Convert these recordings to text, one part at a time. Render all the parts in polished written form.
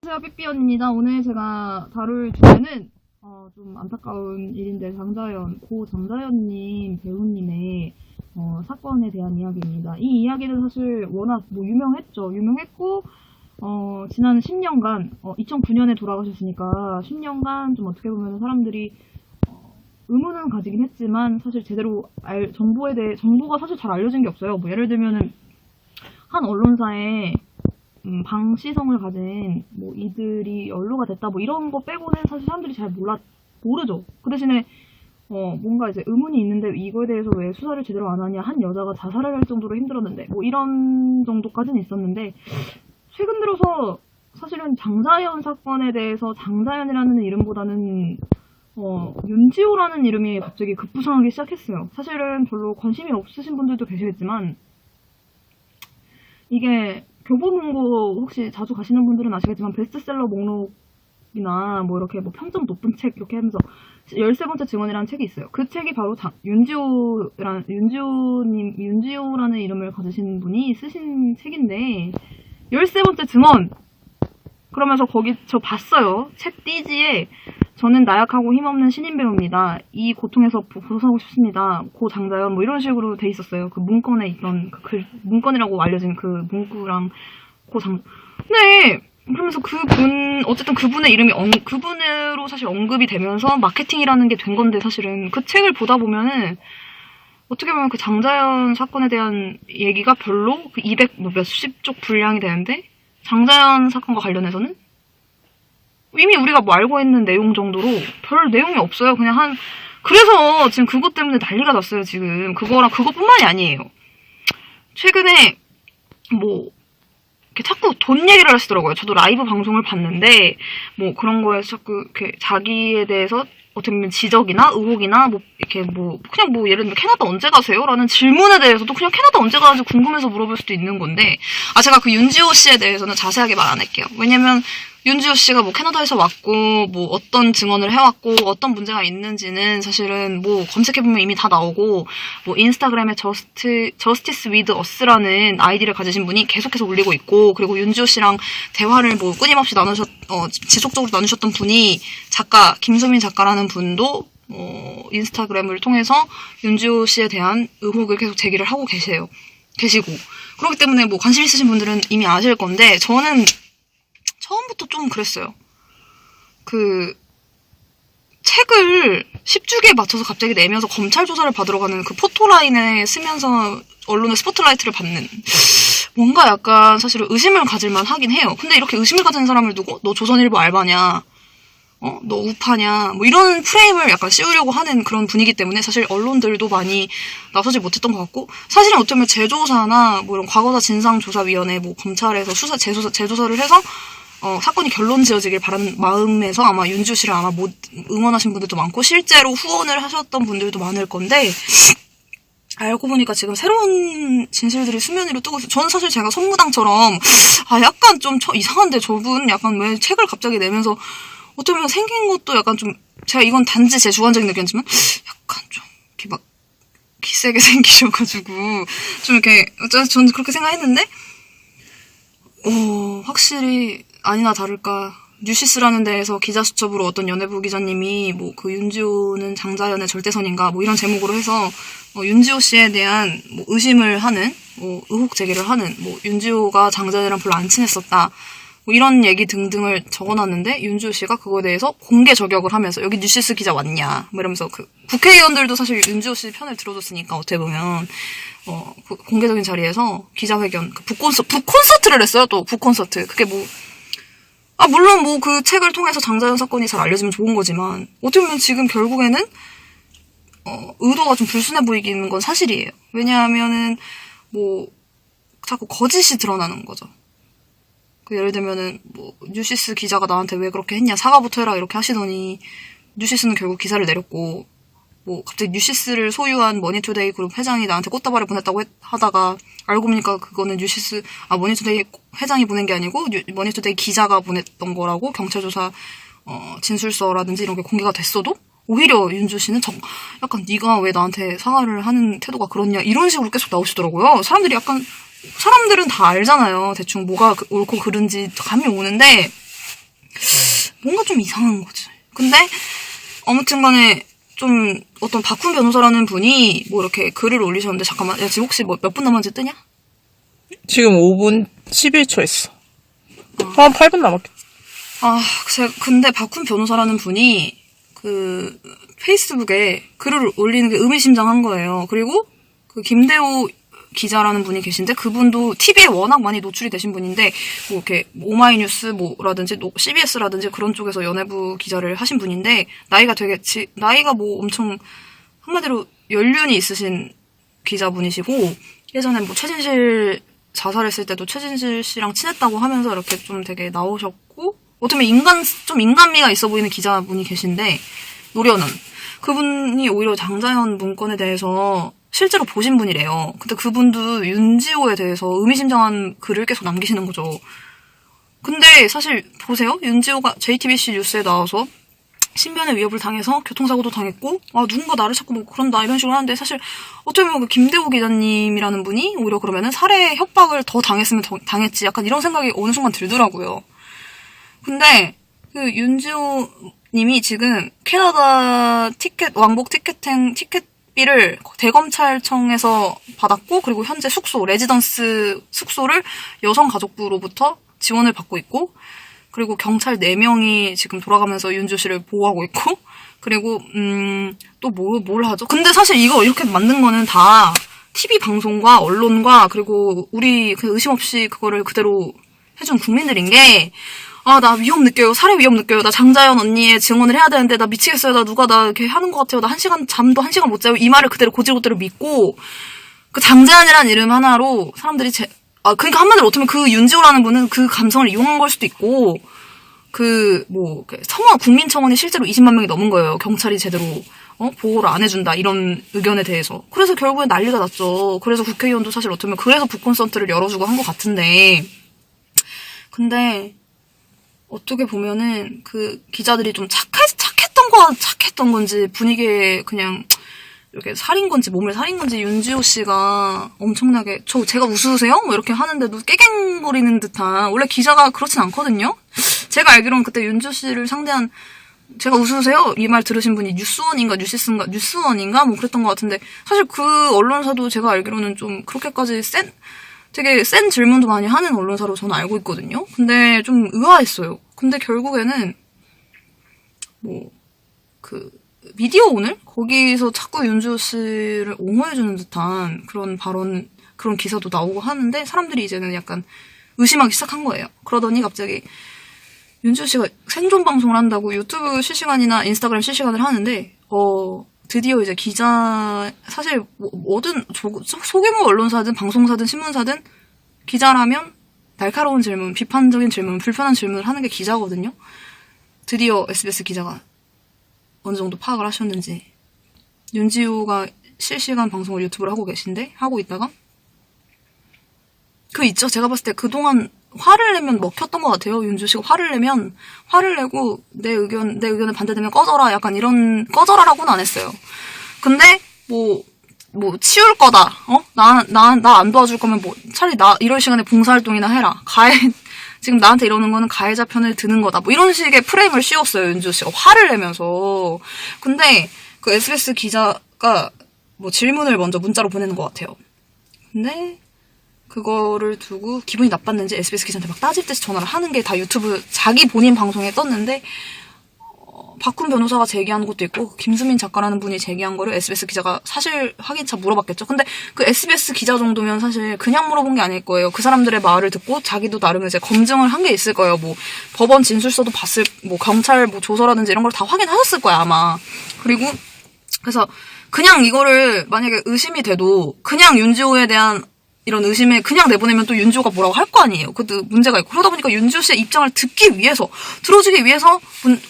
안녕하세요, 삐삐언입니다. 오늘 제가 다룰 주제는 좀 안타까운 일인데 고 장자연님 배우님의 사건에 대한 이야기입니다. 이 이야기는 사실 워낙 유명했고 지난 10년간 2009년에 돌아가셨으니까 10년간 좀 어떻게 보면 사람들이 의문은 가지긴 했지만 사실 제대로 정보가 사실 잘 알려진 게 없어요. 뭐 예를 들면은 한 언론사에 방시성을 가진 이들이 연루가 됐다 이런 거 빼고는 사실 사람들이 잘 모르죠. 그 대신에 뭔가 이제 의문이 있는데 이거에 대해서 왜 수사를 제대로 안 하냐, 한 여자가 자살을 할 정도로 힘들었는데 이런 정도까지는 있었는데, 최근 들어서 사실은 장자연 사건에 대해서 장자연이라는 이름보다는 윤지호라는 이름이 갑자기 급부상하기 시작했어요. 사실은 별로 관심이 없으신 분들도 계시겠지만, 이게 교보문고 혹시 자주 가시는 분들은 아시겠지만 베스트셀러 목록이나 이렇게 평점 높은 책 이렇게 하면서 13번째 증언이라는 책이 있어요. 그 책이 바로 윤지호라는 이름을 가지신 분이 쓰신 책인데, 13번째 증언 그러면서 거기 저 봤어요. 책 띠지에 저는 나약하고 힘없는 신인 배우입니다. 이 고통에서 벗어나고 싶습니다. 고 장자연 이런 식으로 돼 있었어요. 그 문건에 있던 문건이라고 알려진 그 문구랑 고 장. 네. 그러면서 어쨌든 그분의 이름이 그분으로 사실 언급이 되면서 마케팅이라는 게 된 건데, 사실은 그 책을 보다 보면은 어떻게 보면 그 장자연 사건에 대한 얘기가 별로 200 몇십 쪽 분량이 되는데, 장자연 사건과 관련해서는 이미 우리가 알고 있는 내용 정도로 별 내용이 없어요. 그래서 지금 그것 때문에 난리가 났어요, 지금. 그것뿐만이 아니에요. 최근에 이렇게 자꾸 돈 얘기를 하시더라고요. 저도 라이브 방송을 봤는데, 그런 거에서 자꾸 이렇게 자기에 대해서 어떻게 보면 지적이나 의혹이나 그냥 예를 들면 캐나다 언제 가세요? 라는 질문에 대해서도 그냥 캐나다 언제 가는지 궁금해서 물어볼 수도 있는 건데, 제가 그 윤지호 씨에 대해서는 자세하게 말 안 할게요. 왜냐면 윤지호 씨가 캐나다에서 왔고 어떤 증언을 해왔고 어떤 문제가 있는지는 사실은 검색해보면 이미 다 나오고, 인스타그램에 Justice with Us라는 아이디를 가지신 분이 계속해서 올리고 있고, 그리고 윤지호 씨랑 대화를 끊임없이 지속적으로 나누셨던 분이 김수민 작가라는 분도 인스타그램을 통해서 윤지호 씨에 대한 의혹을 계속 제기를 하고 계시고, 그렇기 때문에 관심 있으신 분들은 이미 아실 건데, 저는 처음부터 좀 그랬어요. 책을 10주기에 맞춰서 갑자기 내면서 검찰 조사를 받으러 가는 그 포토라인에 쓰면서 언론의 스포트라이트를 받는, 뭔가 약간 사실은 의심을 가질만 하긴 해요. 근데 이렇게 의심을 가지는 사람을 두고 너 조선일보 알바냐, 너 우파냐, 이런 프레임을 약간 씌우려고 하는 그런 분위기 때문에 사실 언론들도 많이 나서지 못했던 것 같고, 사실은 어떻게 보면 재조사나 이런 과거사 진상조사위원회 검찰에서 재조사를 해서 사건이 결론 지어지길 바라는 마음에서 아마 윤지호 씨를 못 응원하신 분들도 많고, 실제로 후원을 하셨던 분들도 많을 건데, 알고 보니까 지금 새로운 진실들이 수면 위로 뜨고 있어요. 저는 사실 제가 선무당처럼 약간 좀 이상한데 저분 약간 왜 책을 갑자기 내면서 어떻게 보면 생긴 것도 약간 좀, 제가 이건 단지 제 주관적인 의견이지만 약간 좀 이렇게 기세게 생기셔가지고 좀 이렇게 저는 그렇게 생각했는데, 확실히 아니나 다를까 뉴시스라는 데에서 기자수첩으로 어떤 연예부 기자님이 그 윤지호는 장자연의 절대선인가 이런 제목으로 해서 윤지호 씨에 대한 의심을 하는, 의혹 제기를 하는, 윤지호가 장자연이랑 별로 안 친했었다, 이런 얘기 등등을 적어놨는데, 윤지호 씨가 그거에 대해서 공개 저격을 하면서 여기 뉴시스 기자 왔냐 이러면서 국회의원들도 사실 윤지호 씨 편을 들어줬으니까 어떻게 보면 공개적인 자리에서 기자회견, 북콘서트를 했어요. 또 북콘서트. 그게 물론 그 책을 통해서 장자연 사건이 잘 알려지면 좋은 거지만, 어떻게 보면 지금 결국에는 의도가 좀 불순해 보이는 건 사실이에요. 왜냐하면은 자꾸 거짓이 드러나는 거죠. 예를 들면은 뉴시스 기자가 나한테 왜 그렇게 했냐, 사과부터 해라 이렇게 하시더니 뉴시스는 결국 기사를 내렸고, 갑자기 뉴시스를 소유한 머니투데이 그룹 회장이 나한테 꽃다발을 보냈다고 하다가 알고 보니까 그거는 머니투데이 회장이 보낸 게 아니고 머니투데이 기자가 보냈던 거라고 경찰 조사 진술서라든지 이런 게 공개가 됐어도, 오히려 윤지호 씨는 약간 네가 왜 나한테 사과를 하는 태도가 그렇냐 이런 식으로 계속 나오시더라고요. 사람들은 다 알잖아요. 대충 뭐가 옳고 그른지 감이 오는데, 뭔가 좀 이상한 거지. 근데 아무튼 간에 좀 어떤 박훈 변호사라는 분이 뭐 이렇게 글을 올리셨는데 잠깐만. 야, 지금 혹시 뭐 몇 분 남았는지 뜨냐? 지금 5분 11초 했어. 한 8분 남았겠다. 근데 박훈 변호사라는 분이 그 페이스북에 글을 올리는 게 의미심장한 거예요. 그리고 그 김대호 기자라는 분이 계신데 그분도 TV에 워낙 많이 노출이 되신 분인데 뭐 이렇게 오마이뉴스 뭐라든지 CBS라든지 그런 쪽에서 연예부 기자를 하신 분인데 나이가 뭐 엄청 한마디로 연륜이 있으신 기자분이시고 예전에 뭐 최진실 자살했을 때도 최진실 씨랑 친했다고 하면서 이렇게 좀 되게 나오셨고 어쩌면 좀 인간미가 있어 보이는 기자분이 계신데 노련은 그분이 오히려 장자연 문건에 대해서 실제로 보신 분이래요. 근데 그분도 윤지호에 대해서 의미심장한 글을 계속 남기시는 거죠. 근데 사실 보세요. 윤지호가 JTBC 뉴스에 나와서 신변의 위협을 당해서 교통사고도 당했고 누군가 나를 자꾸 뭐 그런다 이런 식으로 하는데 사실 어떻게 보면 그 김대호 기자님이라는 분이 오히려 그러면은 살해 협박을 더 당했으면 더 당했지 약간 이런 생각이 어느 순간 들더라고요. 근데 그 윤지호 님이 지금 캐나다 왕복 티켓비를 대검찰청에서 받았고 그리고 현재 레지던스 숙소를 여성가족부로부터 지원을 받고 있고 그리고 경찰 4명이 지금 돌아가면서 윤지호 씨를 보호하고 있고 그리고 또 뭘 하죠? 근데 사실 이거 이렇게 만든 거는 다 TV 방송과 언론과 그리고 우리 그 의심 없이 그거를 그대로 해준 국민들인 게 나 위험 느껴요. 살해 위험 느껴요. 나 장자연 언니의 증언을 해야 되는데 나 미치겠어요. 나 누가 나 이렇게 하는 것 같아요. 나 잠도 1시간 못 자요. 이 말을 그대로 고지고대로 믿고 그 장자연이라는 이름 하나로 사람들이 그러니까 한마디로 어쩌면 그 윤지호라는 분은 그 감성을 이용한 걸 수도 있고 국민청원이 실제로 20만 명이 넘은 거예요. 경찰이 제대로 보호를 안 해준다 이런 의견에 대해서. 그래서 결국엔 난리가 났죠. 그래서 국회의원도 사실 어쩌면 그래서 북콘서트를 열어주고 한 것 같은데 근데 어떻게 보면은 그 기자들이 좀 착했던 건지 분위기에 그냥 이렇게 살인 건지 몸을 살인 건지 윤지호 씨가 엄청나게 제가 우스우세요? 뭐 이렇게 하는데도 깨갱거리는 듯한 원래 기자가 그렇진 않거든요. 제가 알기로는 그때 윤지호 씨를 상대한 제가 우스우세요? 이 말 들으신 분이 뉴스원인가 뭐 그랬던 것 같은데 사실 그 언론사도 제가 알기로는 좀 그렇게까지 되게 센 질문도 많이 하는 언론사로 저는 알고 있거든요. 근데 좀 의아했어요. 근데 결국에는 미디어 오늘? 거기서 자꾸 윤지호 씨를 옹호해주는 듯한 그런 그런 기사도 나오고 하는데 사람들이 이제는 약간 의심하기 시작한 거예요. 그러더니 갑자기 윤지호 씨가 생존 방송을 한다고 유튜브 실시간이나 인스타그램 실시간을 하는데 드디어 이제 사실 뭐든 소규모 언론사든 방송사든 신문사든 기자라면 날카로운 질문, 비판적인 질문, 불편한 질문을 하는 게 기자거든요. 드디어 SBS 기자가 어느 정도 파악을 하셨는지 윤지호가 실시간 방송을 유튜브를 하고 있다가 있죠. 제가 봤을 때 그동안 화를 내면 먹혔던 것 같아요. 윤지호 씨가 화를 내고 내 의견에 반대되면 꺼져라. 약간 이런 꺼져라라고는 안 했어요. 근데 치울 거다. 나 안 도와줄 거면 차라리 이럴 시간에 봉사활동이나 해라. 지금 나한테 이러는 거는 가해자 편을 드는 거다. 이런 식의 프레임을 씌웠어요. 윤지호 씨가 화를 내면서. 근데 그 SBS 기자가 질문을 먼저 문자로 보내는 것 같아요. 근데 그거를 두고 기분이 나빴는지 SBS 기자한테 막 따질 듯이 전화를 하는 게 다 유튜브 자기 본인 방송에 떴는데 박훈 변호사가 제기한 것도 있고 김수민 작가라는 분이 제기한 거를 SBS 기자가 사실 확인차 물어봤겠죠. 근데 그 SBS 기자 정도면 사실 그냥 물어본 게 아닐 거예요. 그 사람들의 말을 듣고 자기도 나름 이제 검증을 한 게 있을 거예요. 법원 진술서도 경찰 조서라든지 이런 걸 다 확인하셨을 거야 아마. 그리고 그래서 그냥 이거를 만약에 의심이 돼도 그냥 윤지호에 대한 이런 의심에 그냥 내보내면 또 윤지호가 뭐라고 할 거 아니에요. 그것도 문제가 있고. 그러다 보니까 윤지호 씨의 입장을 들어주기 위해서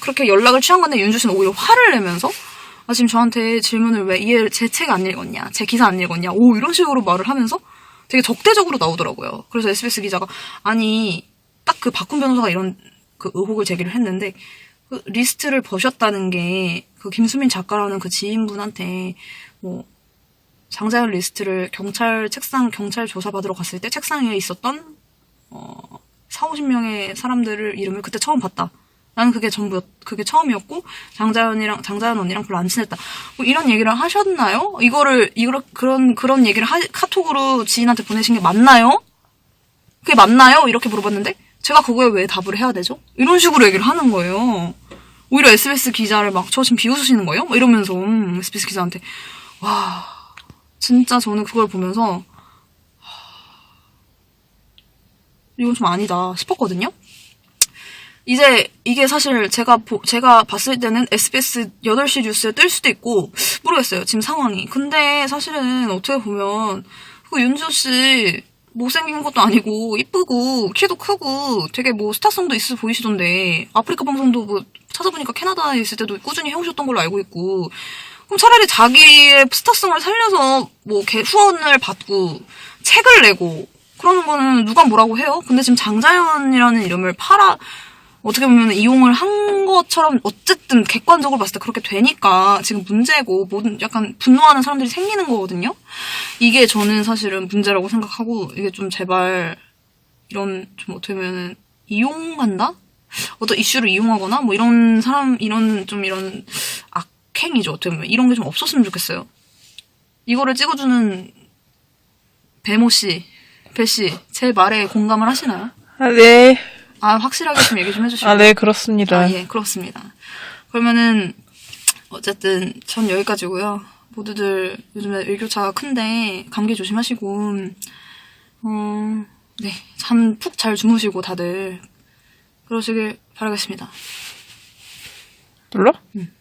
그렇게 연락을 취한 건데 윤지호 씨는 오히려 화를 내면서 지금 저한테 질문을 왜 제 책 안 읽었냐, 제 기사 안 읽었냐, 이런 식으로 말을 하면서 되게 적대적으로 나오더라고요. 그래서 SBS 기자가 딱 그 박훈 변호사가 이런 그 의혹을 제기를 했는데 그 리스트를 버셨다는 게 그 김수민 작가라는 그 지인분한테 장자연 리스트를 경찰 조사 받으러 갔을 때 책상 위에 있었던 40-50명의 사람들을 이름을 그때 처음 봤다. 나는 그게 그게 처음이었고, 장자연 언니랑 별로 안 친했다. 뭐 이런 얘기를 하셨나요? 그런 얘기를 카톡으로 지인한테 보내신 게 맞나요? 그게 맞나요? 이렇게 물어봤는데, 제가 그거에 왜 답을 해야 되죠? 이런 식으로 얘기를 하는 거예요. 오히려 SBS 기자를 막 저 지금 비웃으시는 거예요? 막 이러면서, SBS 기자한테. 와, 진짜 저는 그걸 보면서, 이건 좀 아니다 싶었거든요? 이제 이게 사실 제가 봤을 때는 SBS 8시 뉴스에 뜰 수도 있고 모르겠어요. 지금 상황이. 근데 사실은 어떻게 보면 그 윤지호 씨 못생긴 것도 아니고 이쁘고 키도 크고 되게 뭐 스타성도 있어 보이시던데 아프리카 방송도 뭐 찾아보니까 캐나다에 있을 때도 꾸준히 해오셨던 걸로 알고 있고 그럼 차라리 자기의 스타성을 살려서 뭐 후원을 받고 책을 내고 그러는 거는 누가 뭐라고 해요? 근데 지금 장자연이라는 이름을 어떻게 보면 이용을 한 것처럼 어쨌든 객관적으로 봤을 때 그렇게 되니까 지금 문제고 모든 약간 분노하는 사람들이 생기는 거거든요. 이게 저는 사실은 문제라고 생각하고 이게 좀 제발 이런 좀 어떻게 보면은 이용한다? 어떤 이슈를 이용하거나 뭐 이런 이런 악행이죠. 어떻게 보면 이런 게 좀 없었으면 좋겠어요. 이거를 찍어주는 배씨, 제 말에 공감을 하시나요? 아, 네. 확실하게 좀 얘기 좀 해주시고. 아, 네, 그렇습니다. 예, 그렇습니다. 그러면은, 어쨌든, 전 여기까지고요. 모두들 요즘에 일교차가 큰데, 감기 조심하시고, 네, 잠 푹 잘 주무시고, 다들. 그러시길 바라겠습니다. 눌러? 응.